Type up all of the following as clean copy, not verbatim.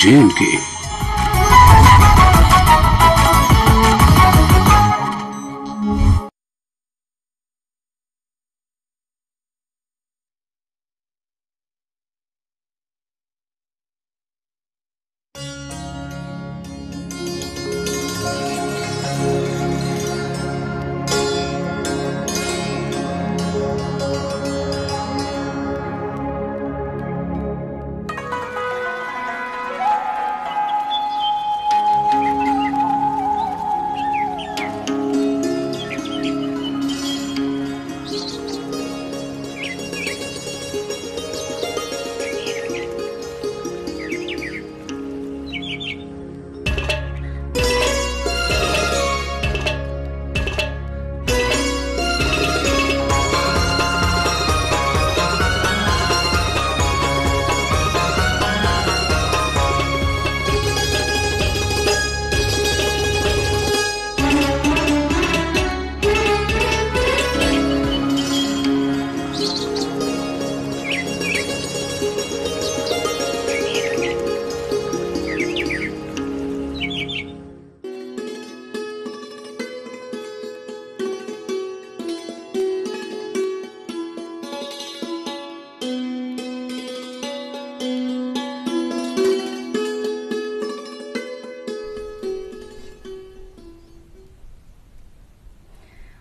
J&K।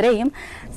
3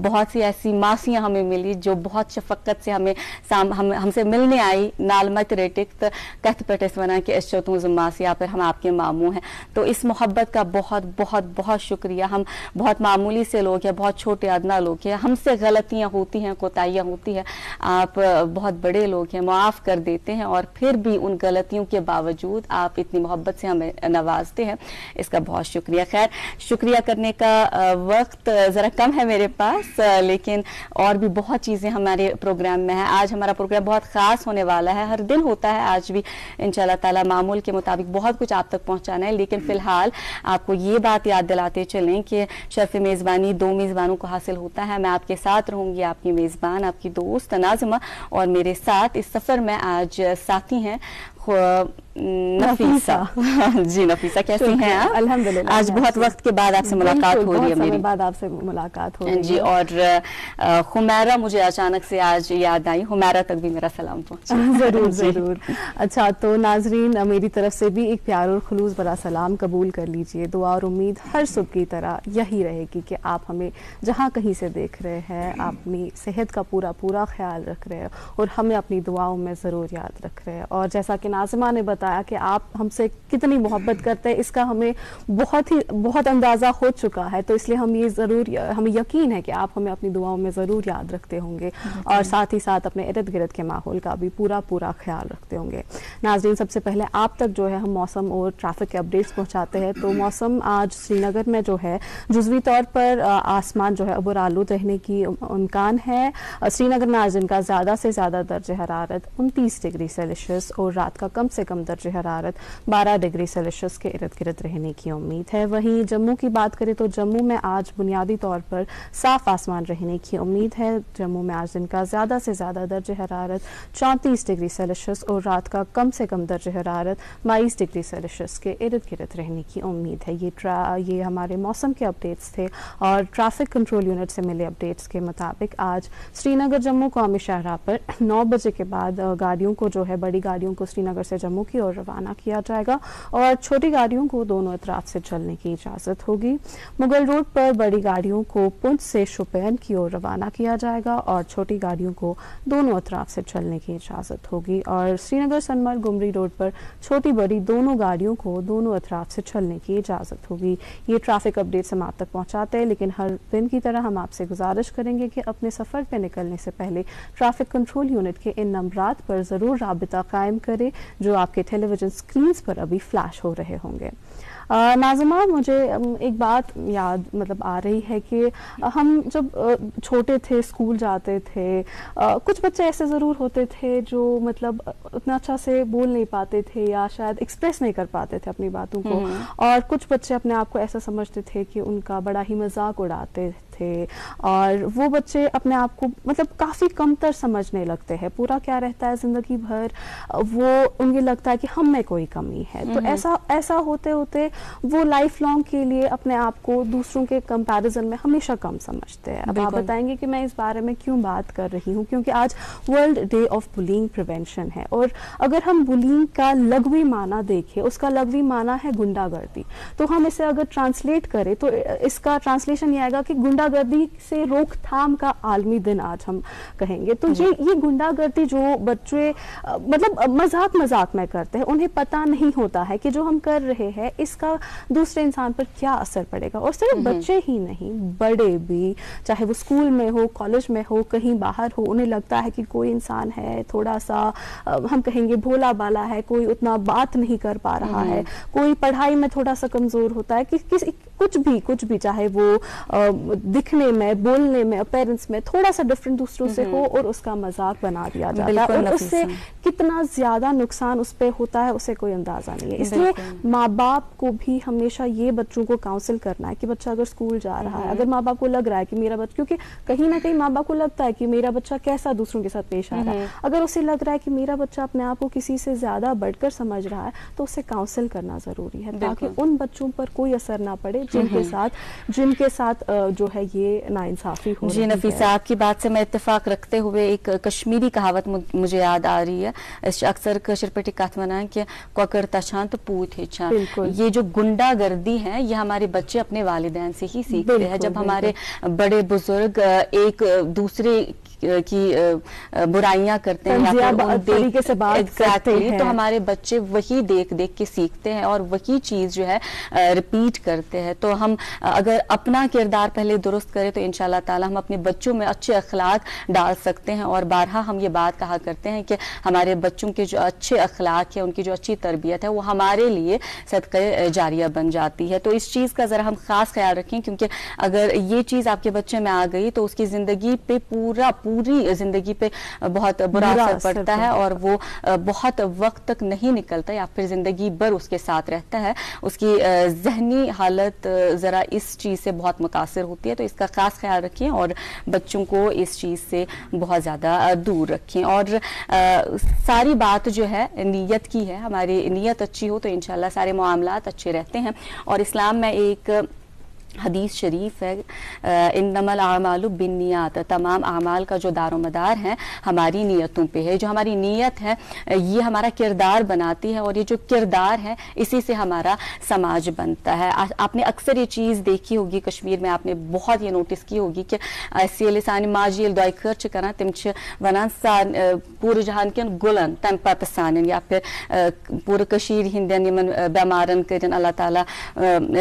بہت سی ایسی ماسیاں ہمیں ملی جو بہت شفقت سے ہم سے ملنے آئی. نالمت ریٹک کت پہ ونان کہ اس تہذ ماسیا پر ہم آپ کے ماموں ہیں. تو اس محبت کا بہت بہت بہت شکریہ. ہم بہت معمولی سے لوگ ہیں, بہت چھوٹے ادنا لوگ ہیں, ہم سے غلطیاں ہوتی ہیں, کوتاہیاں ہوتی ہیں, آپ بہت بڑے لوگ ہیں, معاف کر دیتے ہیں, اور پھر بھی ان غلطیوں کے باوجود آپ اتنی محبت سے ہمیں نوازتے ہیں, اس کا بہت شکریہ. خیر, شکریہ کرنے کا وقت ذرا کم ہے میرے پاس, لیکن اور بھی بہت چیزیں ہمارے پروگرام میں ہیں. آج ہمارا پروگرام بہت خاص ہونے والا ہے, ہر دن ہوتا ہے, آج بھی انشاءاللہ تعالی معمول کے مطابق بہت کچھ آپ تک پہنچانا ہے. لیکن فی الحال آپ کو یہ بات یاد دلاتے چلیں کہ شرف میزبانی 2 میزبانوں کو حاصل ہوتا ہے. میں آپ کے ساتھ رہوں گی, آپ کی میزبان, آپ کی دوست ناظمہ, اور میرے ساتھ اس سفر میں آج ساتھی ہیں نفیسہ. جی نفیسہ, کیسی ہیں آپ؟ الحمدللہ, آج بہت وقت کے بعد آپ سے ملاقات ہو رہی ہے میری. بعد آپ سے ملاقات ہو رہی ہے. جی, اور خمیرہ مجھے اچانک سے آج یاد آئی, خمیرہ تک بھی میرا سلام پہنچا. ضرور ضرور. اچھا, تو ناظرین میری طرف سے بھی ایک پیار اور خلوص بڑا سلام قبول کر لیجئے. دعا اور امید ہر صبح کی طرح یہی رہے گی کہ آپ ہمیں جہاں کہیں سے دیکھ رہے ہیں اپنی صحت کا پورا خیال رکھ رہے ہیں, اور ہمیں اپنی دعاؤں میں ضرور یاد رکھ رہے ہیں. اور جیسا کہ ناظمہ نے بتایا کہ آپ ہم سے کتنی محبت کرتے ہیں, اس کا ہمیں بہت اندازہ ہو چکا ہے. تو اس لیے ہمیں یقین ہے کہ آپ ہمیں اپنی دعاؤں میں ضرور یاد رکھتے ہوں گے, اور ساتھ ہی ساتھ اپنے ارد گرد کے ماحول کا بھی پورا خیال رکھتے ہوں گے. ناظرین, سب سے پہلے آپ تک جو ہے ہم موسم اور ٹریفک کے اپڈیٹس پہنچاتے ہیں. تو موسم آج سری نگر میں جو ہے جزوی طور پر آسمان جو ہے ابر آلود رہنے کی امکان ہے. سری نگر میں آج دن کا زیادہ سے زیادہ درجہ حرارت 29 ڈگری سیلسیس اور رات کا کم سے کم درجہ حرارت 12 ڈگری سیلسیس کے ارد گرد رہنے کی امید ہے. وہیں جموں کی بات کریں تو جموں میں آج بنیادی طور پر صاف آسمان رہنے کی امید ہے. جموں میں آج دن کا زیادہ سے زیادہ درجہ حرارت 34 ڈگری سیلسیس اور رات کا کم سے کم درجہ حرارت 22 ڈگری سیلسیس کے ارد گرد رہنے کی امید ہے. یہ ہمارے موسم کے اپڈیٹس تھے. اور ٹریفک کنٹرول یونٹ سے ملے اپڈیٹس کے مطابق آج سری نگر جموں قومی شاہراہ پر 9 بجے کے بعد گاڑیوں کو جو ہے بڑی گاڑیوں کو سری نگر سے جموں کی اور روانہ کیا جائے گا, اور چھوٹی گاڑیوں کو دونوں اطراف سے چلنے کی اجازت ہوگی. مغل روڈ پر بڑی گاڑیوں کو پنچ سے شوپین کی اور روانہ کیا جائے گا, اور چھوٹی گاڑیوں کو دونوں اطراف سے چلنے کی اجازت ہوگی. اور سری نگر سنمرگ گمری روڈ پر چھوٹی بڑی دونوں گاڑیوں کو دونوں اطراف سے چلنے کی اجازت ہوگی. یہ ٹریفک اپڈیٹس ہم آپ تک پہنچاتے ہیں, لیکن ہر دن کی طرح ہم آپ سے گزارش کریں گے کہ اپنے سفر پہ نکلنے سے پہلے ٹریفک کنٹرول یونٹ کے ان نمبرات پر ضرور رابطہ قائم کریں جو آپ کے ٹیلی ویژن اسکرینز پر ابھی فلیش ہو رہے ہوں گے. ناظمہ, مجھے ایک بات یاد آ رہی ہے کہ ہم جب چھوٹے تھے اسکول جاتے تھے, کچھ بچے ایسے ضرور ہوتے تھے جو اتنا اچھا سے بول نہیں پاتے تھے یا شاید ایکسپریس نہیں کر پاتے تھے اپنی باتوں کو, اور کچھ بچے اپنے آپ کو ایسا سمجھتے تھے کہ ان کا بڑا ہی مذاق اڑاتے تھے, اور وہ بچے اپنے آپ کو کافی کمتر سمجھنے لگتے ہیں. پورا کیا رہتا ہے زندگی بھر وہ انہیں لگتا ہے کہ ہم میں کوئی کمی ہے. تو ایسا ہوتے ہوتے وہ لائف لانگ کے لیے اپنے آپ کو دوسروں کے کمپیریزن میں ہمیشہ کم سمجھتے ہیں. اب آپ بتائیں گے کہ میں اس بارے میں کیوں بات کر رہی ہوں, کیونکہ آج world day of bullying prevention ہے, اور اگر ہم بلینگ کا لغوی معنی دیکھیں, اس کا لغوی معنی ہے گنڈا گردی. تو ہم اسے اگر ٹرانسلیٹ کریں تو اس کا ٹرانسلیشن یہ آئے گا کہ گنڈا گردی سے روک تھام کا عالمی دن آج ہم کہیں گے. تو یہ گنڈا گردی جو بچے مذاق میں کرتے ہیں, انہیں پتہ نہیں ہوتا ہے کہ جو ہم کر رہے ہیں اس کا دوسرے انسان پر کیا اثر پڑے گا. اور صرف بچے ہی نہیں, بڑے بھی, چاہے وہ اسکول میں ہو, کالج میں ہو, کہیں باہر ہو, انہیں لگتا ہے کہ کوئی انسان ہے تھوڑا سا ہم کہیں گے بھولا بالا ہے, کوئی اتنا بات نہیں کر پا رہا ہے, کوئی پڑھائی میں تھوڑا سا کمزور ہوتا ہے, کچھ بھی چاہے وہ دکھنے میں, بولنے میں, اپیرنس میں تھوڑا سا ڈفرنٹ دوسروں سے ہو, اور اس کا مذاق بنا دیا جاتا ہے, اور اس سے کتنا زیادہ نقصان اس پہ ہوتا ہے اسے کوئی اندازہ نہیں ہے. اس لیے ماں باپ کو بھی ہمیشہ یہ بچوں کو کاؤنسل کرنا ہے کہ بچہ اگر اسکول جا رہا ہے, اگر ماں باپ کو لگ رہا ہے کہ میرا بچہ, کیونکہ کہیں نہ کہیں ماں باپ کو لگتا ہے کہ میرا بچہ کیسا دوسروں کے ساتھ پیش آ رہا ہے, اگر اسے لگ رہا ہے کہ میرا بچہ اپنے آپ کو کسی سے زیادہ بڑھ کر سمجھ رہا ہے, تو اسے کاؤنسل کرنا ضروری ہے تاکہ ان بچوں پر کوئی اثر نہ پڑے جن کے ساتھ جو ہے یہ ناانصافی ہو رہی ہے. جی نفیسہ آپ کی بات سے میں اتفاق رکھتے ہوئے ایک کشمیری کہاوت مجھے یاد آ رہی ہے. اکثر کشر پٹی کت ونان کہ کوکر تچھان تو پوت ہچان. یہ جو گنڈا گردی ہے یہ ہمارے بچے اپنے والدین سے ہی سیکھتے ہیں. جب ہمارے بڑے بزرگ ایک دوسرے کی برائیاں کرتے ہیں یا طریقے سے بات کرتے ہیں تو ہمارے بچے وہی دیکھ دیکھ کے سیکھتے ہیں اور وہی چیز جو ہے ریپیٹ کرتے ہیں. تو ہم اگر اپنا کردار پہلے درست کریں تو انشاءاللہ تعالی ہم اپنے بچوں میں اچھے اخلاق ڈال سکتے ہیں. اور بارہا ہم یہ بات کہا کرتے ہیں کہ ہمارے بچوں کے جو اچھے اخلاق ہیں ان کی جو اچھی تربیت ہے وہ ہمارے لیے صدقہ جاریہ بن جاتی ہے. تو اس چیز کا ذرا ہم خاص خیال رکھیں کیونکہ اگر یہ چیز آپ کے بچے میں آ گئی تو اس کی زندگی پہ پوری زندگی پہ بہت برا اثر پڑتا ہے اور وہ بہت وقت تک نہیں نکلتا یا پھر زندگی بھر اس کے ساتھ رہتا ہے. اس کی ذہنی حالت ذرا اس چیز سے بہت متاثر ہوتی ہے. تو اس کا خاص خیال رکھیں اور بچوں کو اس چیز سے بہت زیادہ دور رکھیں. اور ساری بات جو ہے نیت کی ہے. ہماری نیت اچھی ہو تو انشاءاللہ سارے معاملات اچھے رہتے ہیں. اور اسلام میں ایک حدیث شریف ہے انما الاعمال بالنیات. تمام اعمال کا جو دار و مدار ہے ہماری نیتوں پہ ہے. جو ہماری نیت ہے یہ ہمارا کردار بناتی ہے اور یہ جو کردار ہے اسی سے ہمارا سماج بنتا ہے. آپ نے اکثر یہ چیز دیکھی ہوگی کشمیر میں آپ نے بہت یہ نوٹس کی ہوگی کہ ایسی لسانی ماجی دعائے خرچ کران تم ونان سان پورے جہان کن گلن تم پتہ سان یا پھر پورے کشیر ہندین یمن بیمارن کرن اللہ تعالیٰ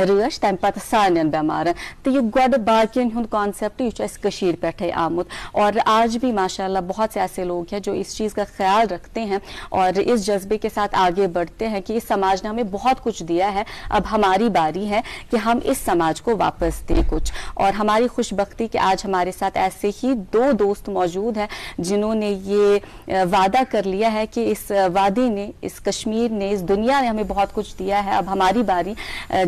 رش تم پتہ سان تو یہ گوڈ باقین ہند کانسیپٹ یہ اس کشیر پہ آمت. اور آج بھی ماشاءاللہ بہت سے ایسے لوگ ہیں جو اس چیز کا خیال رکھتے ہیں اور اس جذبے کے ساتھ آگے بڑھتے ہیں کہ اس سماج نے ہمیں بہت کچھ دیا ہے, اب ہماری باری ہے کہ ہم اس سماج کو واپس دیں کچھ. اور ہماری خوش بختی کہ آج ہمارے ساتھ ایسے ہی دو دوست موجود ہیں جنہوں نے یہ وعدہ کر لیا ہے کہ اس وادی نے, اس کشمیر نے, اس دنیا نے ہمیں بہت کچھ دیا ہے. اب ہماری باری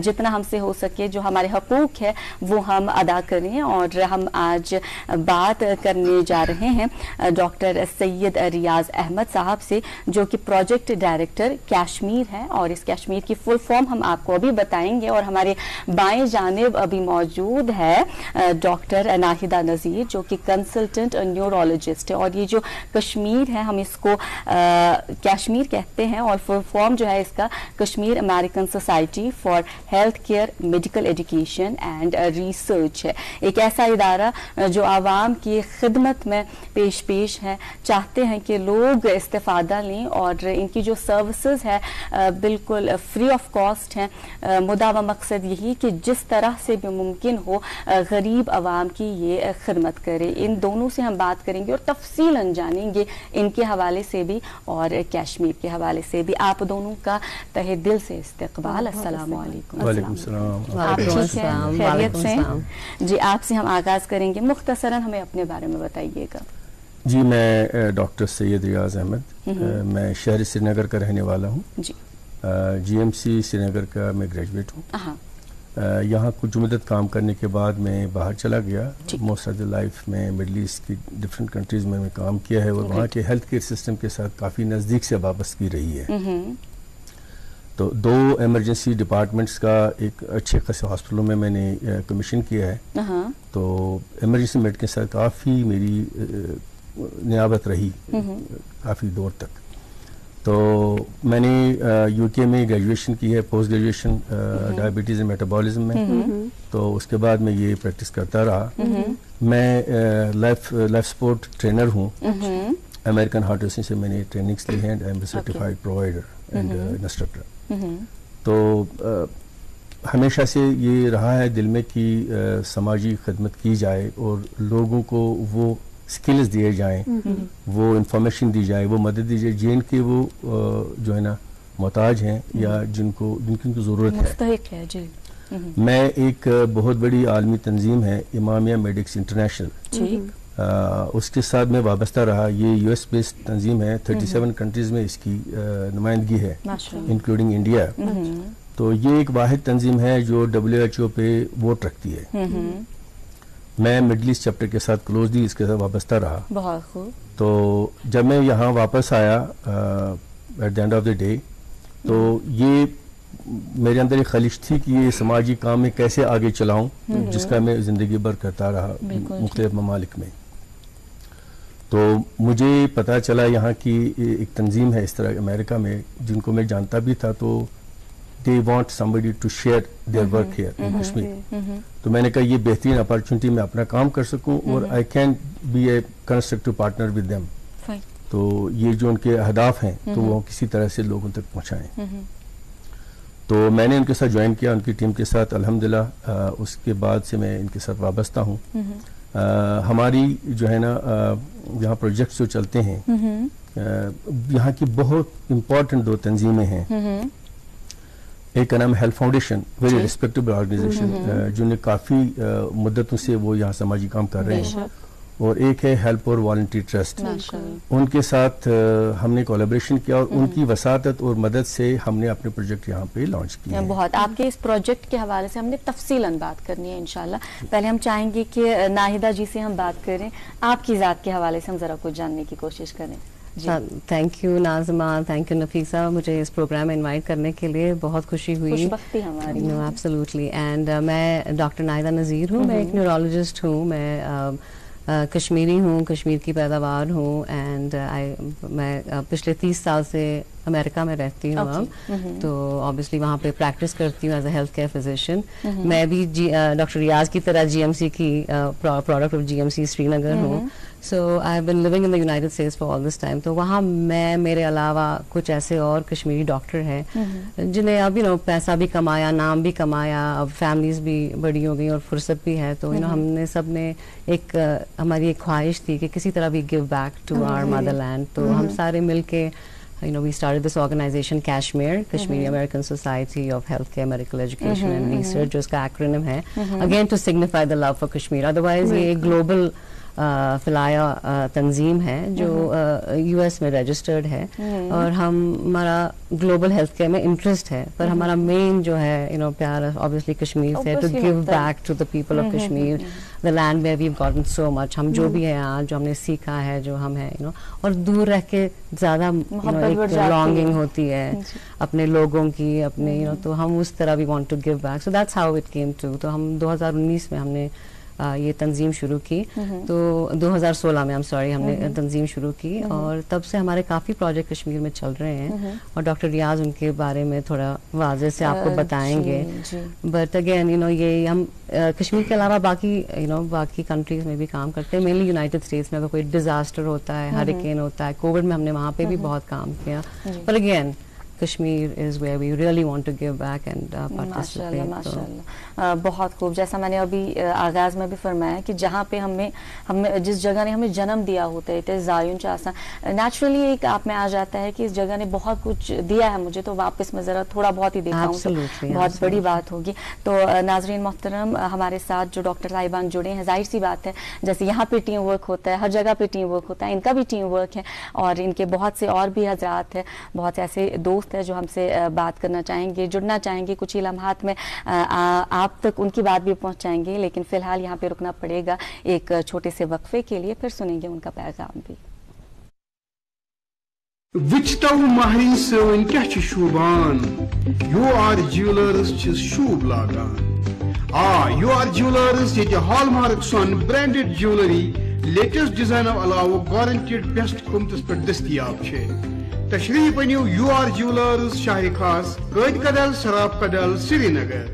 جتنا ہم سے ہو سکے جو ہمارے حقوق ہے وہ ہم ادا کریں. اور ہم آج بات کرنے جا رہے ہیں ڈاکٹر سید ریاض احمد صاحب سے جو کہ پروجیکٹ ڈائریکٹر کشمیر ہے. اور اس کشمیر کی فل فارم ہم آپ کو ابھی بتائیں گے. اور ہمارے بائیں جانب ابھی موجود ہے ڈاکٹر ناہدہ نذیر جو کہ کنسلٹنٹ نیورولوجسٹ ہے. اور یہ جو کشمیر ہے ہم اس کو کشمیر کہتے ہیں اور فل فارم جو ہے اس کا Kashmir American society for health care medical education and research ہے. ایک ایسا ادارہ جو عوام کی خدمت میں پیش ہے, چاہتے ہیں کہ لوگ استفادہ لیں اور ان کی جو سروسز ہے بالکل فری آف کاسٹ ہیں. مدعا و مقصد یہی کہ جس طرح سے بھی ممکن ہو غریب عوام کی یہ خدمت کرے. ان دونوں سے ہم بات کریں گے اور تفصیلاً جانیں گے ان کے حوالے سے بھی اور کشمیر کے حوالے سے بھی. آپ دونوں کا تہہ دل سے استقبال. السلام علیکم. وعلیکم السلام. آپ ٹھیک ہیں, خیریت سے؟ جی آپ سے ہم آغاز کریں گے, مختصراً ہمیں اپنے بارے میں بتائیے گا. جی میں ڈاکٹر سید ریاض احمد, میں شہر سری نگر کا رہنے والا ہوں. جی جی ایم سی سری نگر کا میں گریجویٹ ہوں. یہاں کچھ مدت کام کرنے کے بعد میں باہر چلا گیا. موسٹ آف دا لائف میں مڈل ایسٹ کی ڈفرینٹ کنٹریز میں کام کیا ہے اور وہاں کے ہیلتھ کیئر سسٹم کے ساتھ کافی نزدیک سے وابستگی رہی ہے. تو 2 ایمرجنسی ڈپارٹمنٹس کا ایک اچھے خاصے ہاسپٹلوں میں نے کمیشن کیا ہے. تو ایمرجنسی میڈ کے ساتھ کافی میری نیابت رہی کافی دور تک. تو میں نے یو کے میں گریجویشن کی ہے, post graduation diabetes and metabolism میں. تو اس کے بعد میں یہ پریکٹس کرتا رہا. میں لائف سپورٹ ٹرینر ہوں. امریکن ہارٹ ایسوسیشن سے میں نے ٹریننگس لی ہیں and I am certified provider and instructor. تو ہمیشہ سے یہ رہا ہے دل میں کہ سماجی خدمت کی جائے اور لوگوں کو وہ سکلز دیے جائیں, وہ انفارمیشن دی جائے, وہ مدد دی جائے جن کے وہ جو ہے نا محتاج ہیں یا جن کی ضرورت ہے, مستحق ہے. جی میں ایک بہت بڑی عالمی تنظیم ہے امامیہ میڈکس انٹرنیشنل, اس کے ساتھ میں وابستہ رہا. یہ یو ایس بیسڈ تنظیم ہے, 37 کنٹریز میں اس کی نمائندگی ہے انکلوڈنگ انڈیا. تو یہ ایک واحد تنظیم ہے جو WHO پہ ووٹ رکھتی ہے. میں مڈل ایسٹ چیپٹر کے ساتھ کلوزلی اس کے ساتھ وابستہ رہا. بہت خوب. تو جب میں یہاں واپس آیا at the end of the day, تو یہ میرے اندر ایک خواہش تھی کہ یہ سماجی کام میں کیسے آگے چلاؤں جس کا میں زندگی بھر کرتا رہا مختلف ممالک میں. تو مجھے پتہ چلا یہاں کی ایک تنظیم ہے اس طرح امریکہ میں جن کو میں جانتا بھی تھا, تو they want somebody to share their work here in Kashmir. تو میں نے کہا یہ بہترین اپارچونٹی میں اپنا کام کر سکوں اور I can be a constructive partner with them. تو یہ جو ان کے اہداف ہیں تو وہ کسی طرح سے لوگوں تک پہنچائیں. تو میں نے ان کے ساتھ جوائن کیا, ان کی ٹیم کے ساتھ الحمدللہ. اس کے بعد سے میں ان کے ساتھ وابستہ ہوں. ہماری جو ہے نا یہاں پروجیکٹس جو چلتے ہیں, یہاں کی بہت امپورٹنٹ 2 تنظیمیں ہیں. ایک کا نام health foundation, very respectable organisation, جن نے کافی مدتوں سے وہ یہاں سماجی کام کر رہے ہیں. اور ایک ہے ہیلپ اور والنٹری ٹرسٹ. ان کے ساتھ ہم نے کولیبریشن کیا اور ان کی وساطت اور مدد سے ہم نے اپنے پروجیکٹ یہاں پہ لانچ کیا. بہت آپ کے اس پروجیکٹ کے حوالے سے ہم نے تفصیلاً بات کرنی ہے انشاءاللہ. پہلے ہم چاہیں گے کہ ناہدہ جی سے ہم بات کریں, آپ کی ذات کے حوالے سے ہم ذرا کچھ جاننے کی کوشش کریں. Thank you Nazima, thank you Nafisa, مجھے اس پروگرام میں انوائٹ کرنے کے لیے بہت خوشی ہوئی. خوشبختی ہماری. ایبسلیوٹلی. اینڈ میں ڈاکٹر ناہدہ نذیر ہوں, میں ایک نیورولوجسٹ ہوں. میں کشمیری ہوں, کشمیر کی پیداوار ہوں. اینڈ میں پچھلے 30 سال سے امریکہ میں رہتی ہوں اب. تو آبویسلی وہاں پہ پریکٹس کرتی ہوں as a health care physician. میں بھی ڈاکٹر ریاض کی طرح جی ایم سی کی product of G M C Srinagar ہوں. So I have been living in the United States for all this time. تو وہاں میں, میرے علاوہ کچھ ایسے اور کشمیری ڈاکٹر ہیں جنہیں اب پیسہ بھی کمایا, نام بھی کمایا, اب فیملیز بھی بڑی ہو گئی اور فرصت بھی ہے. تو ہم نے سب نے ایک ہماری ایک خواہش تھی کہ کسی طرح بھی give back to our motherland. تو ہم سارے مل کے we started this organization Kashmir, Kashmiri American Society of Healthcare, Medical Education and Research, جو اس کا acronym ہے, again to signify the love for Kashmir. Otherwise یہ ایک global فلایا تنظیم ہے جو یو ایس میں رجسٹرڈ ہے, اور ہمارا گلوبل ہیلتھ کیئر میں انٹرسٹ ہے, پر ہمارا مین جو ہے پیار obviously کشمیر سے, to give back to the people of Kashmir, the land where we have gotten so much. ہم جو بھی ہیں آج, جو ہم نے سیکھا ہے, جو ہم ہیں اور دور رہ کے زیادہ ایک لانگنگ ہوتی ہے اپنے لوگوں کی, اپنے تو ہم اس طرح we want to give back. So that's how it came to. تو ہم 2019 میں ہم نے یہ تنظیم شروع کی, تو 2016 میں ہم نے تنظیم شروع کی, اور تب سے ہمارے کافی پروجیکٹ کشمیر میں چل رہے ہیں, اور ڈاکٹر ریاض ان کے بارے میں تھوڑا واضح سے آپ کو بتائیں گے. بٹ اگین یہ ہم کشمیر کے علاوہ باقی کنٹریز میں بھی کام کرتے ہیں, مینلی یونائٹیڈ اسٹیٹس میں اگر کوئی ڈیزاسٹر ہوتا ہے, ہریکین ہوتا ہے, کووڈ میں ہم نے وہاں پہ بھی بہت کام کیا. پر again Kashmir is where we really want to give back and participate. ماشاءاللہ, بہت خوب. جیسا میں نے ابھی آغاز میں بھی فرمایا کہ جہاں پہ ہمیں جس جگہ نے ہمیں جنم دیا ہوتا ہے, تے زایون چاسا نیچرلی ایک آپ میں آ جاتا ہے کہ اس جگہ نے بہت کچھ دیا ہے مجھے, تو واپس میں ذرا تھوڑا بہت ہی دیکھا ہوں تو بہت بڑی بات ہوگی. تو ناظرین محترم, ہمارے ساتھ جو ڈاکٹر صاحبان جڑے ہیں, ظاہر سی بات ہے جیسے یہاں پہ ٹیم ورک ہوتا ہے, ہر جگہ پہ ٹیم ورک ہوتا ہے, ان کا بھی ٹیم ورک ہے, اور ان کے بہت سے اور بھی حضرات ہیں, بہت سے ایسے دوست ہے جو ہم سے بات کرنا چاہیں گے, جڑنا چاہیں گے. کچھ ہی لمحات میں آپ تک ان کی بات بھی پہنچائیں گے, لیکن فی الحال یہاں پہ رکنا پڑے گا ایک چھوٹے سے وقفے کے لیے, پھر سنیں گے ان کا پیغام بھی. وچتو مہرین سون کیا چھ شوبان, یو آر جیولرز چھ شوب لاگان. یو آر جیولرز یہ ہال مارک سون برانڈڈ جیولری لیٹسٹ ڈیزائنو علاوہ گارنٹیڈ بیسٹ قیمتس پر دستیاب چھ. تشریف انیو یو آر جیولرز شاہ خاص, قائد کدل, سراب کدل, سری نگر.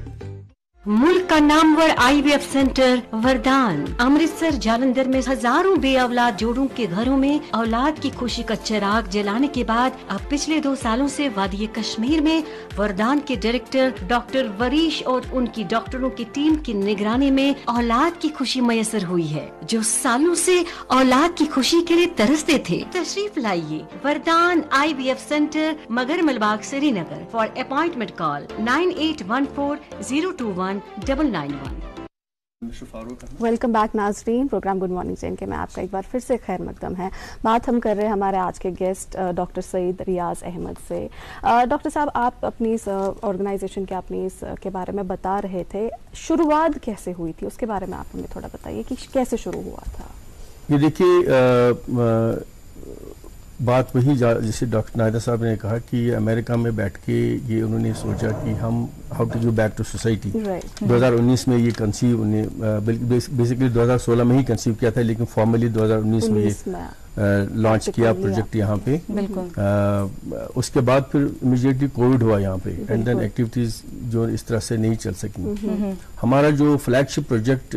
ملک کا نامور آئی وی ایف سینٹر وردان امرتسر جالندھر میں ہزاروں بے اولاد جوڑوں کے گھروں میں اولاد کی خوشی کا چراغ جلانے کے بعد اب پچھلے 2 سالوں سے وادی کشمیر میں وردان کے ڈائریکٹر ڈاکٹر وریش اور ان کی ڈاکٹروں کی ٹیم کی نگرانی میں اولاد کی خوشی میسر ہوئی ہے, جو سالوں سے اولاد کی خوشی کے لیے ترستے تھے. تشریف لائیے وردان آئی وی ایف سینٹر, مگر Malbagh, Srinagar. For appointment call 9814021991. Welcome back ناظرین, پروگرام گڈ مارننگ جین کے میں آپ کا ایک بار پھر سے خیر مقدم ہے. بات ہم کر رہے ہیں ہمارے آج کے گیسٹ ڈاکٹر سعید ریاض احمد سے. ڈاکٹر صاحب, آپ اپنی اس آرگنائزیشن کے اپنی اس کے بارے میں بتا رہے تھے, شروعات کیسے ہوئی تھی اس کے بارے میں آپ ہمیں تھوڑا بتائیے کہ کیسے شروع ہوا تھا. یہ دیکھیے بات وہی جیسے ڈاکٹر ناہیدہ صاحب نے کہا کہ امریکہ میں بیٹھ کے یہ انہوں نے سوچا کہ ہم how to give back to society. 2019 میں یہ کنسیو بیسکلی 2016 میں ہی کنسیو کیا تھا, لیکن فارملی 2019 میں یہ لانچ کیا پروجیکٹ یہاں پہ. اس کے بعد پھر امیڈیٹلی کووڈ ہوا یہاں پہ, اینڈ دین ایکٹیویٹیز جو اس طرح سے نہیں چل سکیں. ہمارا جو فلیگ شپ پروجیکٹ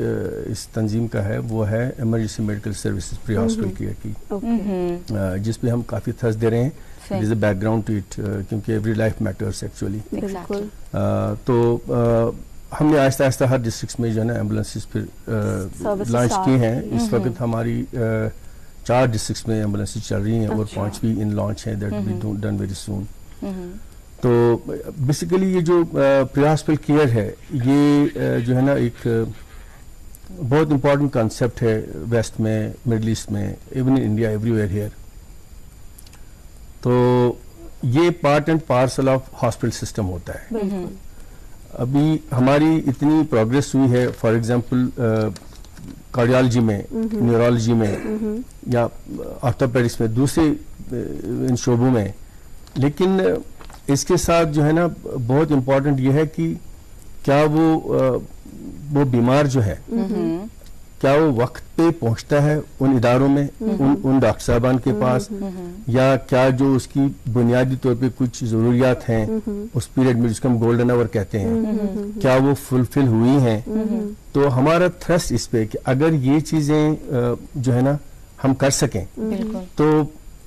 اس تنظیم کا ہے وہ ہے ایمرجنسی میڈیکل سروسز پری ہاسپٹل کیئر کی, جس پہ ہم کافی تھرس دے رہے ہیں. دیر is a back ground to it, کیونکہ ایوری لائف میٹرس ایکچولی. تو ہم نے آہستہ آہستہ ہر ڈسٹرکٹس میں جو ہے نا ایمبولینسز پھر لانچ کی ہیں. اس وقت ہماری 4 ڈسٹرکٹس میں ایمبولینسز چل رہی ہیں اور 5 بھی ان لانچ ہیں, that will be done very soon. تو بیسیکلی یہ جو پری ہاسپٹل کیئر ہے یہ جو ہے نا ایک بہت امپورٹنٹ کانسیپٹ ہے ویسٹ میں, مڈل ایسٹ میں, even in India, everywhere here. تو یہ part and parcel of hospital system ہوتا ہے. ابھی ہماری اتنی پروگرس ہوئی ہے, فار ایگزامپل کارڈیالوجی میں, نیورولوجی میں, یا آرتھوپیڈکس میں, دوسرے ان شعبوں میں, لیکن اس کے ساتھ جو ہے نا بہت امپورٹنٹ یہ ہے کہ کیا وہ بیمار جو ہے کیا وہ وقت پہ پہنچتا ہے ان اداروں میں, ان ڈاکٹر صاحبان کے پاس, یا کیا جو اس کی بنیادی طور پہ کچھ ضروریات ہیں اس پیریڈ میں, جس کو ہم گولڈن آور کہتے ہیں, کیا وہ فلفل ہوئی ہیں. تو ہمارا تھرسٹ اس پہ کہ اگر یہ چیزیں جو ہے نا ہم کر سکیں تو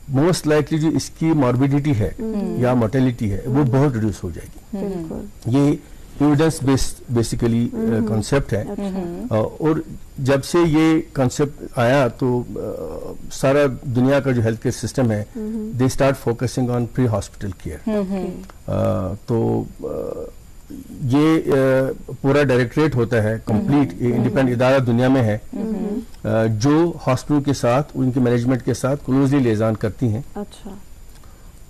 موسٹ لائکلی جو اس کی ماربیڈیٹی ہے یا مورٹیلٹی ہے وہ بہت ریڈیوس ہو جائے گی. یہ ایویڈنس بیسڈ بیسیکلی کانسیپٹ ہے, اور جب سے یہ کانسیپٹ آیا تو سارا دنیا کا جو ہیلتھ کیئر سسٹم ہے they start focusing on pre hospital care. تو یہ پورا ڈائریکٹریٹ ہوتا ہے, کمپلیٹ انڈیپینڈنٹ ادارہ دنیا میں ہے جو ہاسپٹل کے ساتھ, ان کے مینجمنٹ کے ساتھ کلوزلی لیزان کرتی ہیں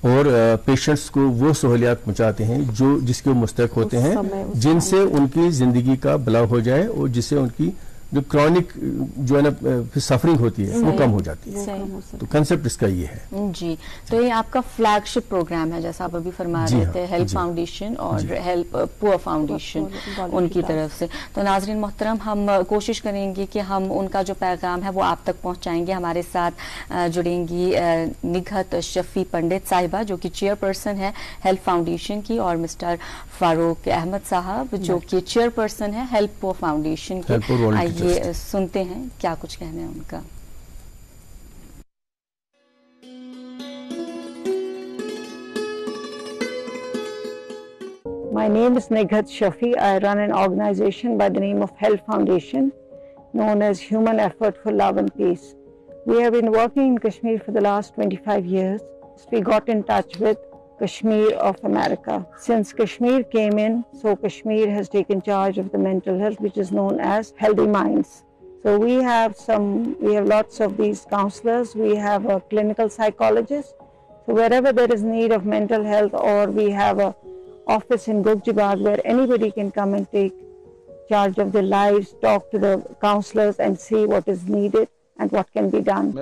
اور پیشنٹس کو وہ سہولیات پہنچاتے ہیں جس کے وہ مستحق ہوتے ہیں, جن سے ان کی زندگی کا بھلا ہو جائے اور جس سے ان کی جو کرونک جو ہے نا سفرنگ ہوتی ہے وہ کم ہو جاتی ہے. تو کنسپٹ اس کا یہ ہے. جی, تو یہ آپ کا فلیگ شپ پروگرام ہے جیسا آپ ابھی فرما رہے تھے, ہیلپ فاؤنڈیشن اور ہیلپ پور فاؤنڈیشن ان کی طرف سے. تو ناظرین محترم, ہم کوشش کریں گے کہ ہم ان کا جو پیغام ہے وہ آپ تک پہنچائیں گے. ہمارے ساتھ جڑیں گی نگہت شفیع پنڈت صاحبہ جو کہ چیئر پرسن ہے ہیلپ فاؤنڈیشن کی, اور مسٹر فاروق احمد صاحب جو کہ چیئر پرسن ہے ہیلپ پور فاؤنڈیشن کی. آئیے سنتے ہیں کیا کچھ کہنا ہے ان کا. My name is Nighat Shafi. I run an organization by the name of Health Foundation, known as Human Effort for Love and Peace. We have been working in Kashmir for the last 25 years. We got in touch with Kashmir of America. Since Kashmir came in, so Kashmir has taken charge of the mental health, which is known as Healthy Minds. So we have lots of these counselors. We have a clinical psychologist. So wherever there is need of mental health, or we have a office in Gurjibagh where anybody can come and take charge of their lives, talk to the counselors and see what is needed and what can be done.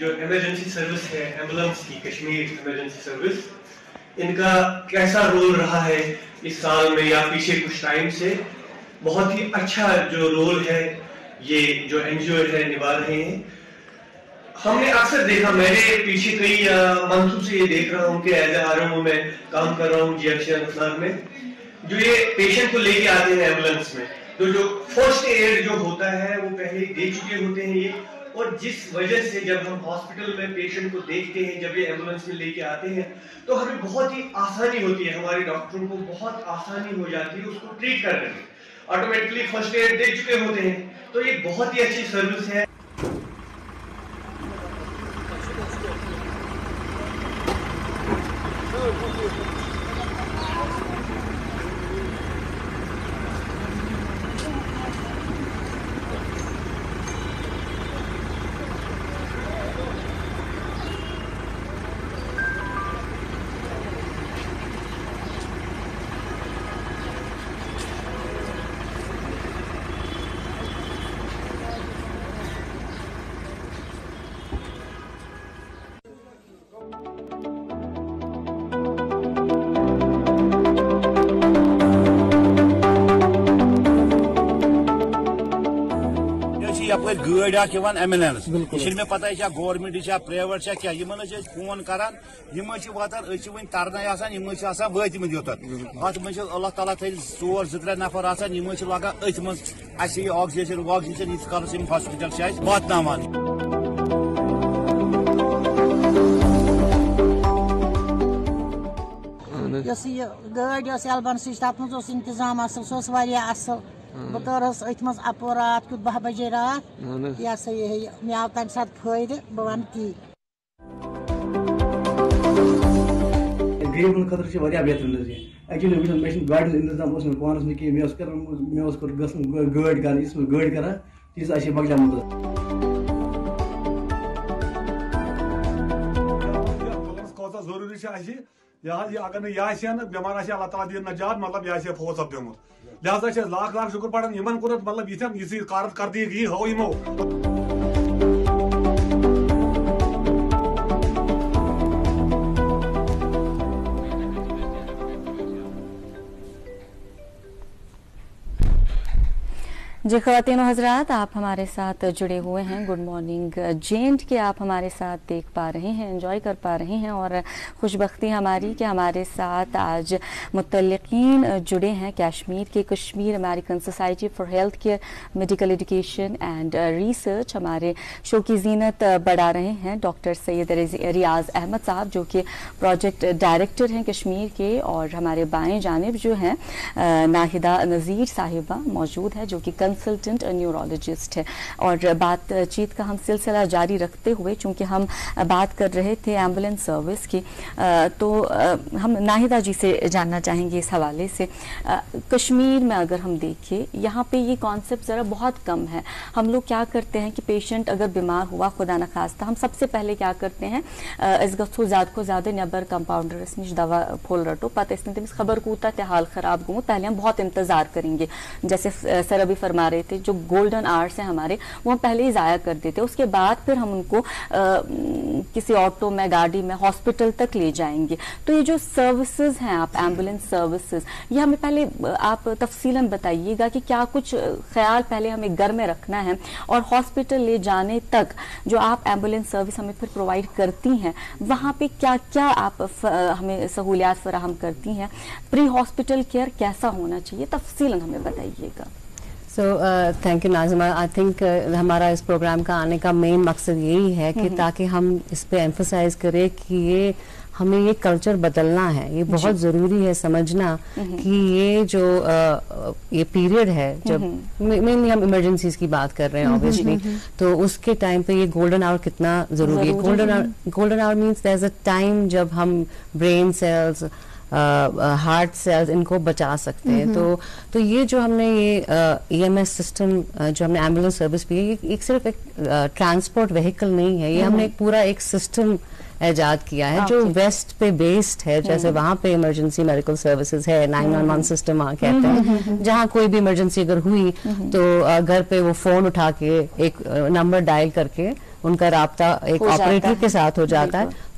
جو emergency service ہے ambulance کی, Kashmir emergency service, ان کا کیسا role رہا ہے اس سال میں یا پیچھے کچھ ٹائم سے, بہت ہی اچھا جو رول ہے یہ جو NGO ہے نبھا رہے ہیں. ہم نے اکثر دیکھا, میں نے پیچھے کئی منتھوں سے یہ دیکھ رہا ہوں کہ ایز اے RMO میں کام کر رہا ہوں GFC انتناگ میں, جو یہ پیشنٹ کو لے کے آتے ہیں ایمبولینس میں, تو جو فرسٹ ایڈ جو ہوتا ہے وہ پہلے دے چکے ہوتے ہیں یہ, اور جس وجہ سے جب ہم ہاسپٹل میں پیشنٹ کو دیکھتے ہیں, جب یہ ایمبولینس میں لے کے آتے ہیں, تو ہمیں بہت ہی آسانی ہوتی ہے, ہمارے ڈاکٹروں کو بہت آسانی ہو جاتی ہے اس کو ٹریٹ کرنے میں, آٹومیٹکلی فرسٹ ایڈ دے چکے ہوتے ہیں. تو یہ بہت ہی اچھی سروس ہے. گاڑی ایمبولینس یہ میں پتہ یہ گورمنٹ یہ پرائیویٹ کیا فون کران واتان ون ترنے واتم یوتن ات من اللہ تعالیٰ تھے 2-3 نفر لگان ات من آکسیجن واکسیجن یت کالس ہاسپٹل واتناوان. یہ گاڑی ایلبنس تک مز انتظام اصل سہ اصل بہ کرس ات مز اپور رات کیت 10 بجے رات یہ سا یہ مے آو تمہ سات فائدہ بہ ون تی. غریبن خاطر بہتر ایکچولی مے گاڑی انتظام پانس نا مے گھن گاڑی کر گاڑی کران تیز مکلیمت. ضروری یہ اگر نا بیمار اللہ تعالیٰ دین نجات مطلب یہ فوت سپدمت لہذا لاکھ لاکھ شکر پڑھان یمن کورت مطلب یہ کارکردگی ہو یمو. جی خواتین و حضرات, آپ ہمارے ساتھ جڑے ہوئے ہیں. گڈ مارننگ JND کے آپ ہمارے ساتھ دیکھ پا رہے ہیں, انجوائے کر پا رہے ہیں, اور خوش بختی ہماری کہ ہمارے ساتھ آج متعلقین جڑے ہیں کشمیر کے. Kashmir American society for health care medical education and research ہمارے شو کی زینت بڑھا رہے ہیں ڈاکٹر سید ریاض احمد صاحب, جو کہ پروجیکٹ ڈائریکٹر ہیں کشمیر کے, اور ہمارے بائیں جانب جو ہیں ناہدہ نذیر صاحبہ موجود ہے, جو کہ کنسلٹنٹ نیورولوجسٹ ہے. اور بات چیت کا ہم سلسلہ جاری رکھتے ہوئے, چونکہ ہم بات کر رہے تھے ایمبولینس سروس کی, تو ہم ناہدہ جی سے جاننا چاہیں گے اس حوالے سے. کشمیر میں اگر ہم دیکھیں, یہاں پہ یہ کانسیپٹ ذرا بہت کم ہے. ہم لوگ کیا کرتے ہیں کہ پیشنٹ اگر بیمار ہوا خدا نخواستہ, ہم سب سے پہلے کیا کرتے ہیں اس گھو زیادہ کو زیادہ نبر کمپاؤنڈرس نش دوا پھول رٹو, پتہ تمس خبر کوتا تہ حال خراب گومت, پہلے ہم بہت انتظار کریں گے. جیسے سر ابھی فرما رہے تھے, جو گولڈن آورس ہیں ہمارے وہ ہم پہلے ہی ضائع کر دیتے, اس کے بعد پھر ہم ان کو کسی آٹو میں گاڑی میں ہاسپٹل تک لے جائیں گے. تو یہ جو سروسز ہیں آپ ایمبولینس سروسز, یہ ہمیں پہلے آپ تفصیلاً بتائیے گا کہ کیا کچھ خیال پہلے ہمیں گھر میں رکھنا ہے, اور ہاسپٹل لے جانے تک جو آپ ایمبولینس سروس ہمیں پھر پرووائڈ کرتی ہیں, وہاں پہ کیا کیا آپ ہمیں سہولیات فراہم کرتی ہیں, پری ہاسپٹل کیئر کیسا ہونا چاہیے, تفصیلاً ہمیں بتائیے گا. So thank you Nazima. I think ہمارا اس پروگرام کا آنے کا مین مقصد یہی ہے کہ تاکہ ہم اس پہ ایمفسائز کریں کہ یہ ہمیں یہ کلچر بدلنا ہے. یہ بہت ضروری ہے سمجھنا کہ یہ جو یہ پیریڈ ہے, جب مینلی ہم ایمرجنسیز کی بات کر رہے ہیں obviously, تو اس کے ٹائم پہ یہ گولڈن آور کتنا ضروری ہے. Golden hour means there is a time جب ہم برین سیلز, ہارٹ سیلز ان کو بچا سکتے ہیں. تو یہ جو ہم نے یہ EMS سسٹم جو ہم نے ایمبولینس سروس بھی ہے, یہ صرف ایک ٹرانسپورٹ وہیکل نہیں ہے, یہ ہم نے ایک پورا ایک سسٹم ایجاد کیا ہے جو ویسٹ پہ بیسڈ ہے. جیسے وہاں پہ ایمرجنسی میڈیکل سروسز ہے, 911 سسٹم کہتے ہیں, جہاں کوئی بھی ایمرجنسی اگر ہوئی تو گھر پہ وہ فون اٹھا کے ایک نمبر ڈائل کر کے ان کا رابطہ ایک آپریٹر کے ساتھ ہو جاتا ہے.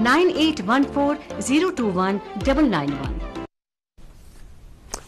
9814021991।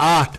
8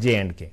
J&K।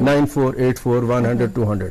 9484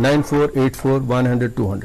9484 200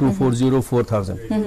240 4000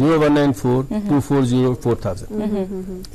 0194 240 4000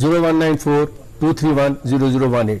0194 231 0018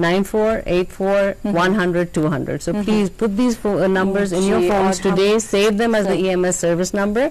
9484 100 200. So please put these numbers in your phones today. Save them as the EMS service number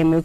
EMUC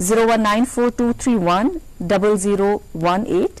019423100018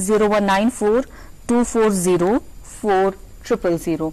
0194240400.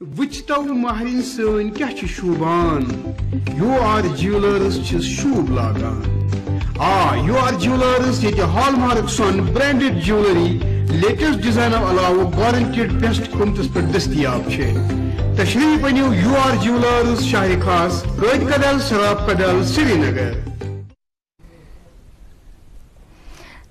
Wichita Maharin Sun Kyachi Shuban UR Jewelers Chis Shub Lagan. UR Jewelers yet a hallmark son branded jewelry, latest design of allow guaranteed best kumtas per distiyab che. Tashreef baniyo UR Jewelers Shahi Khas, Rohit Kadal, Sarab Kadal, Srinagar.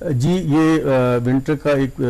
جی یہ winter کا ایک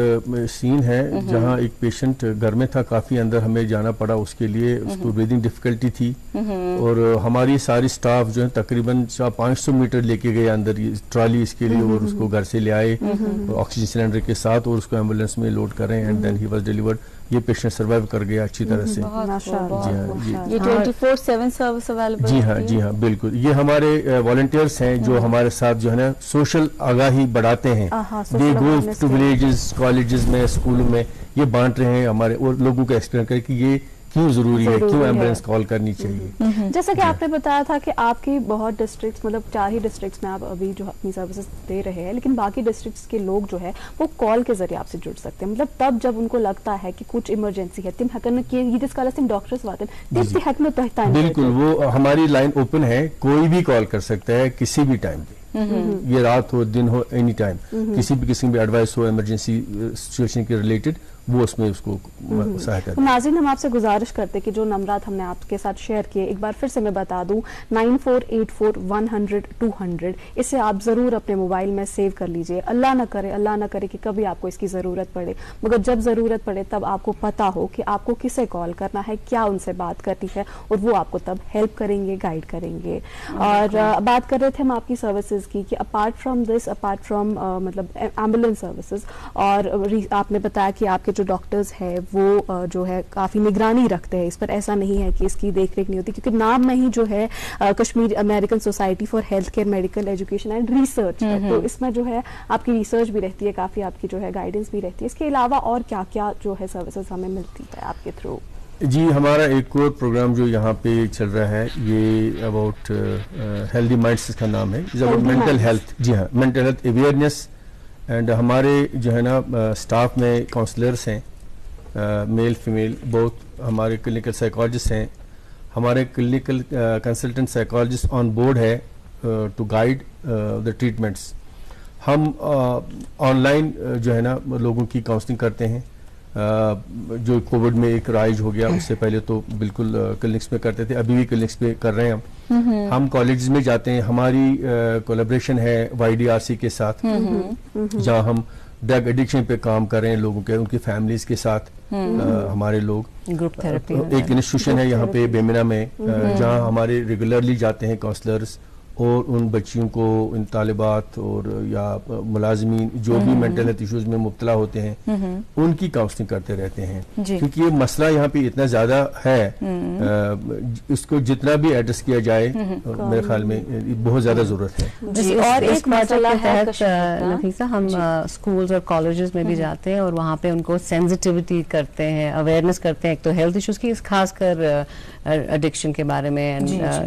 سین ہے جہاں ایک patient گھر میں تھا, کافی اندر ہمیں جانا پڑا اس کے لیے, اس کو بریدنگ ڈفیکلٹی تھی, اور ہماری ساری سٹاف جو ہے تقریباً 500 میٹر لے کے گئے اندر ٹرالی اس کے لیے, اور اس کو گھر سے لے آئے آکسیجن سلنڈر کے ساتھ, اور اس کو ایمبولینس میں لوڈ کریں, and then he was delivered. یہ پیشنٹ سروائیو کر گیا اچھی طرح سے. یہ 24/7 سروس اویلیبل. جی ہاں بالکل. یہ ہمارے والنٹیئرس ہیں جو ہمارے ساتھ جو ہے نا سوشل آگاہی بڑھاتے ہیں. دے گو ٹو ولیجز, کالجز میں, اسکولوں میں یہ بانٹ رہے ہیں ہمارے, اور لوگوں کو ایکسپلین کریں کہ یہ کیوں ضروری ہے, کیوں ایمبولینس کال کرنی چاہیے. جیسا کہ آپ نے بتایا تھا کہ آپ کی بہت ڈسٹرکٹس, مطلب 4 ہی ڈسٹرکٹس میں آپ ابھی جو اپنی سروسز دے رہے ہیں, لیکن باقی ڈسٹرکٹس کے لوگ جو ہے وہ کال کے ذریعے آپ سے جڑ سکتے ہیں. مطلب تب جب ان کو لگتا ہے کہ کچھ ایمرجنسی ہے, تم ہیکن کہ یہ جس کالس تم ڈاکٹرز واتن تم تی ہیکن تہ تائیں. بالکل, وہ ہماری لائن اوپن ہے, کوئی بھی کال کر سکتا ہے کسی بھی ٹائم پہ, یہ رات ہو دن ہو اینی ٹائم, کسی بھی قسم کی ایڈوائس ہو ایمرجنسی سچویشن کے ریلیٹڈ, وہ اس میں اس کو سہایتا ہے. ناظرین ہم آپ سے گزارش کرتے کہ جو نمبرات ہم نے آپ کے ساتھ شیئر کیے ایک بار پھر سے میں بتا دوں, 9484100200, اسے آپ ضرور اپنے موبائل میں سیو کر لیجئے. اللہ نہ کرے کہ کبھی آپ کو اس کی ضرورت پڑے, مگر جب ضرورت پڑے تب آپ کو پتا ہو کہ آپ کو کسے کال کرنا ہے, کیا ان سے بات کرنی ہے, اور وہ آپ کو تب ہیلپ کریں گے, گائیڈ کریں گے. اور بات کر رہے تھے ہم آپ کی سروسز کی کہ اپارٹ فرام مطلب ایمبولینس سروسز, اور آپ نے بتایا کہ آپ کے جو ڈاکٹرز ہے وہ جو ہے کافی نگرانی رکھتے ہیں اس پر. ایسا نہیں ہے کہ اس کی دیکھ ریکھ نہیں ہوتی, کیونکہ نام میں ہی جو ہے Kashmir American society for health care medical education and research, تو اس میں جو ہے آپ کی ریسرچ بھی رہتی ہے, کافی آپ کی جو ہے گائیڈنس بھی رہتی ہے. اس کے علاوہ اور کیا کیا جو ہے سروسز ہمیں ملتی ہے آپ کے تھرو؟ جی ہمارا ایک اور پروگرام جو یہاں پہ چل رہا ہے, یہ اباؤٹ ہیلدی مائنڈس کا نام ہے, مینٹل ہیلتھ. جی ہاں, مینٹل ہیلتھ اویئرنیس. اینڈ ہمارے جو ہے نا اسٹاف میں کاؤنسلرس ہیں, میل فیمیل بہت, ہمارے کلینکل سائیکالوجسٹ ہیں, ہمارے clinical consultant psychologist on board ہے ٹو گائیڈ دا ٹریٹمنٹس. ہم آن لائن جو ہے نا لوگوں کی کاؤنسلنگ کرتے ہیں, جو کووڈ میں ایک رائج ہو گیا, اس سے پہلے تو بالکل کلینکس میں کرتے تھے, ابھی بھی کلینکس پہ کر رہے ہیں ہم کالجز میں جاتے ہیں. ہماری کولیبریشن ہے YDRC کے ساتھ, جہاں ہم ڈرگ ایڈکشن پہ کام کر رہے ہیں لوگوں کے, ان کی فیملیز کے ساتھ. ہمارے لوگ گروپ تھراپی, ایک انسٹیٹیوشن ہے یہاں پہ بیمنا میں, جہاں ہمارے ریگولرلی جاتے ہیں کاؤنسلرز, اور ان بچیوں کو, ان طالبات اور یا ملازمین جو بھی مینٹل ہیلتھ ایشوز میں مبتلا ہوتے ہیں, ان کی کاؤنسلنگ کرتے رہتے ہیں. کیونکہ یہ مسئلہ یہاں پہ اتنا زیادہ ہے, اس کو جتنا بھی ایڈریس کیا جائے میرے خیال میں بہت زیادہ ضرورت ہے. اور ایک مسئلہ ہے نفیسہ, ہم اسکولز اور کالجز میں بھی جاتے ہیں اور وہاں پہ ان کو سینسٹیوٹی کرتے ہیں, اویئرنیس کرتے ہیں, ایک تو ہیلتھ ایشوز کی, خاص کر ایڈکشن کے بارے میں,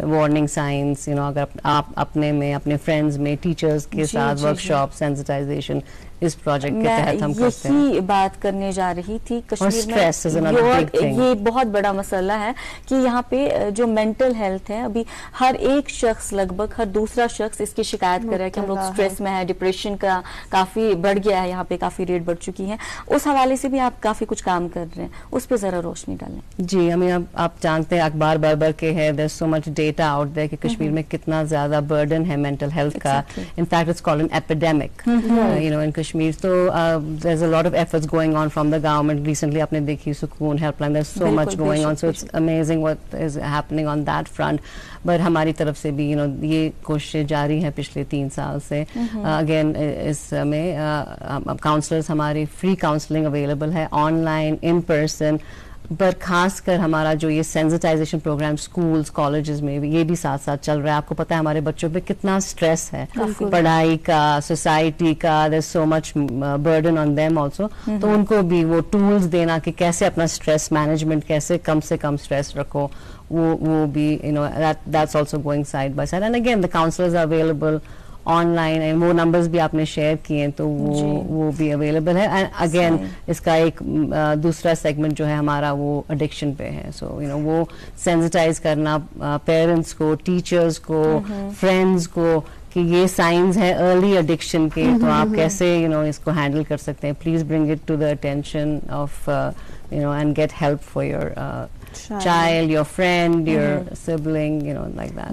وارننگ سائنس, اگر آپ اپنے میں, اپنے فرینڈز میں, ٹیچرز کے ساتھ ورک شاپ, سینسٹائزیشن اس پروجیکٹ کے تحت ہم کرتے ہیں. یہی بات کرنے جا رہی تھی. کشمیر میں یہ بہت بڑا مسئلہ ہے کہ یہاں پہ جو مینٹل ہیلتھ ہے, ابھی ہر ایک شخص, لگ بھگ ہر دوسرا شخص اس کی شکایت کر رہا ہے کہ ہم لوگ سٹریس میں ہے, ڈپریشن کا کافی بڑھ گیا ہے, یہاں پہ کافی ریٹ بڑھ چکی ہے. اس حوالے سے بھی آپ کافی کچھ کام کر رہے ہیں, اس پہ ذرا روشنی ڈالیں. جی, ہمیں آپ جانتے ہیں اخبار بھر کے ہے, دیر سو مچ ڈیٹا آؤٹ دیر کہ کشمیر میں کتنا زیادہ برڈن ہے مینٹل ہیلتھ کا. In fact it's called an epidemic in Kashmir. تو there's a lot of efforts going on from the government. Recently آپ نے دیکھی سکون help line, there's so much going on, so it's amazing what is happening on that front. But ہماری طرف سے بھی یہ کوششیں جاری ہیں پچھلے 3 سال سے. اگین اس میں کاؤنسلرز ہماری فری کاؤنسلنگ اویلیبل ہے, آن لائن, ان پرسن, پر خاص کر ہمارا جو یہ سینسٹائزیشن پروگرام اسکولز کالجز میں یہ بھی ساتھ ساتھ چل رہا ہے. آپ کو پتا ہے ہمارے بچوں پہ کتنا اسٹریس ہے, پڑھائی کا, سوسائٹی کا, دیر سو مچ برڈن آن دیم آلسو. تو ان کو بھی وہ ٹولز دینا کہ کیسے اپنا اسٹریس مینجمنٹ, کیسے کم سے کم اسٹریس رکھو, وہ بھی that's also going side by side. And again the counselors are available on line, وہ نمبرز بھی آپ نے شیئر کیے تو وہ بھی اویلیبل ہے. اینڈ اگین اس کا ایک دوسرا سیگمنٹ جو ہے ہمارا وہ ایڈکشن پہ ہے. سو وہ سینسٹائز کرنا پیرنٹس کو, ٹیچرز کو, فرینڈز کو کہ یہ سائنز ہے ارلی ایڈکشن کے, تو آپ کیسے اس کو ہینڈل کر سکتے ہیں. Please bring it to the attention of and get help for your child, your friend, your sibling, you know, like that.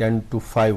10 to 5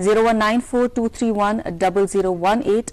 019423100018,